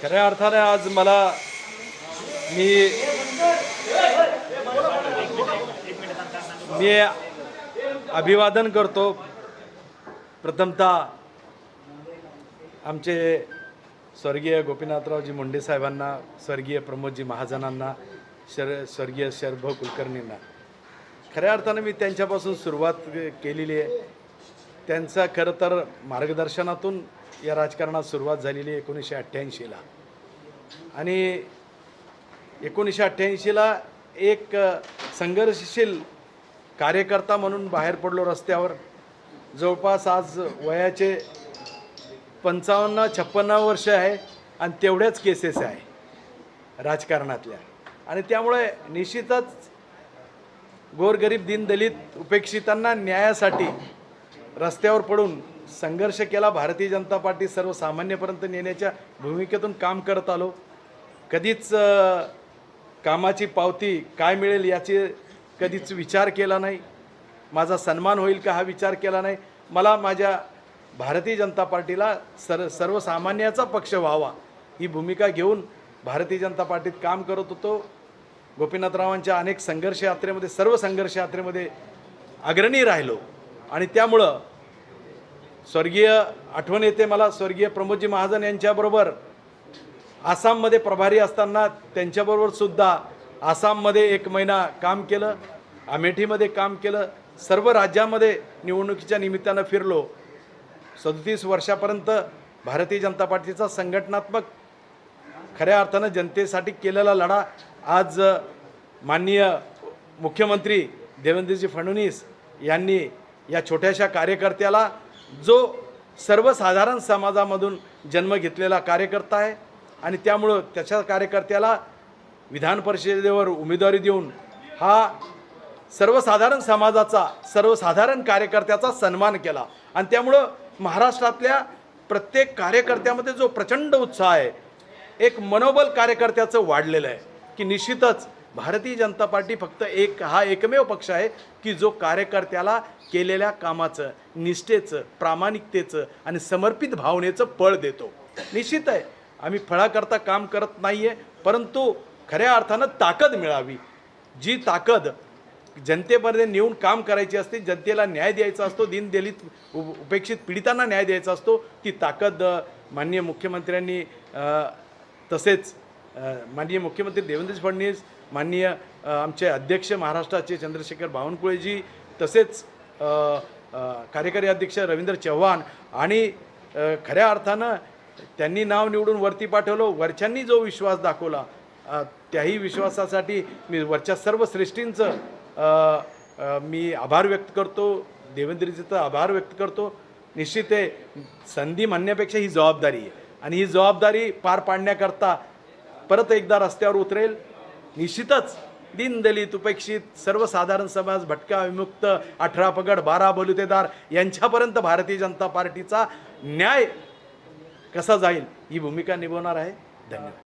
खऱ्या अर्थाने आज मला मी मी अभिवादन करतो प्रथमतः आमचे स्वर्गीय गोपीनाथरावजी मुंडे साहेबांना, स्वर्गीय प्रमोदजी महाजनांना, स्वर्गीय शरभ कुलकर्णींना. खऱ्या अर्थाने मी त्यांच्यापासून सुरुवात केलेली आहे. त्यांचा खरं तर मार्गदर्शनातून या राजकारणात सुरुवात झालेली 1988ला आणि 1988ला एक संघर्षशील कार्यकर्ता म्हणून बाहेर पडलो रस्त्यावर. जवळपास आज वयाचे 55-56 वर्ष आहे आणि तेवढ्याच केसेस आहे राजकारणातल्या. आणि त्यामुळे निश्चितच गोरगरीब दीनदलित उपेक्षितांना न्यायासाठी रस्त्यावर पडून संघर्ष केला. भारतीय जनता पार्टी सर्वसामान्यपर्यंत नेण्याच्या भूमिकेतून काम करत आलो. कधीच कामाची पावती काय मिळेल याची कधीच विचार केला नाही. माझा सन्मान होईल का हा विचार केला नाही. मला माझ्या भारतीय जनता पार्टीला सर्वसामान्याचा पक्ष व्हावा ही भूमिका घेऊन भारतीय जनता पार्टीत काम करत होतो. गोपीनाथरावांच्या अनेक संघर्ष यात्रेमध्ये, सर्व संघर्ष यात्रेमध्ये अग्रणी राहिलो. आणि त्यामुळं स्वर्गीय आठवण येते मला स्वर्गीय प्रमोदजी महाजन यांच्याबरोबर आसाममध्ये प्रभारी असताना त्यांच्याबरोबर सुद्धा आसाममध्ये 1 महिना काम केलं, अमेठीमध्ये काम केलं, सर्व राज्यामध्ये निवडणुकीच्या निमित्तानं फिरलो. 37 वर्षापर्यंत भारतीय जनता पार्टीचा संघटनात्मक खऱ्या अर्थानं जनतेसाठी केलेला लढा आज माननीय मुख्यमंत्री देवेंद्रजी फडणवीस यांनी या छोट्याशा कार्यकर्त्याला, जो सर्वसाधारण समाजामधून जन्म घेतलेला कार्यकर्ता आहे आणि त्यामुळं त्याच्या कार्यकर्त्याला विधान परिषदेवर उमेदवारी देऊन हा सर्वसाधारण समाजाचा, सर्वसाधारण कार्यकर्त्याचा सन्मान केला. आणि त्यामुळं महाराष्ट्रातल्या प्रत्येक कार्यकर्त्यामध्ये जो प्रचंड उत्साह आहे, एक मनोबल कार्यकर्त्याचं वाढलेलं आहे की निश्चितच भारतीय जनता पार्टी फक्त हा एकमेव पक्ष आहे की जो कार्यकर्त्याला केलेल्या कामाचं, निष्ठेचं, प्रामाणिकतेचं आणि समर्पित भावनेचं फळ देतो. निश्चित आहे आम्ही फळाकरता काम करत नाही आहे, परंतु खऱ्या अर्थानं ताकद मिळावी. जी ताकद जनतेपर्यंत नेऊन काम करायची असते, जनतेला न्याय द्यायचा असतो, दीनदलित उपेक्षित पीडितांना न्याय द्यायचा असतो, ती ताकद माननीय मुख्यमंत्र्यांनी तसेच माननीय मुख्यमंत्री देवेंद्र फडणवीस, माननीय आमचे अध्यक्ष महाराष्ट्राचे चंद्रशेखर बावनकुळेजी, तसेच कार्यकारी अध्यक्ष रवींद्र चव्हाण आणि खऱ्या अर्थानं त्यांनी नाव निवडून वरती पाठवलं. वरच्यांनी जो विश्वास दाखवला त्याही विश्वासासाठी मी वरच्या सर्व श्रेष्ठींचं मी आभार व्यक्त करतो, देवेंद्रजीचं आभार व्यक्त करतो. निश्चित आहे संधी म्हणण्यापेक्षा ही जबाबदारी आहे आणि ही जबाबदारी पार पाडण्याकरता परत एकदा रस्त्यावर उतरेल. निश्चितच दीनदलित उपेक्षित सर्वसाधारण समाज, भटका विमुक्त, 18 पगड 12 बलुतेदार यांच्यापर्यंत भारतीय जनता पार्टीचा न्याय कसा जाईल ही भूमिका निभवणार आहे. धन्यवाद.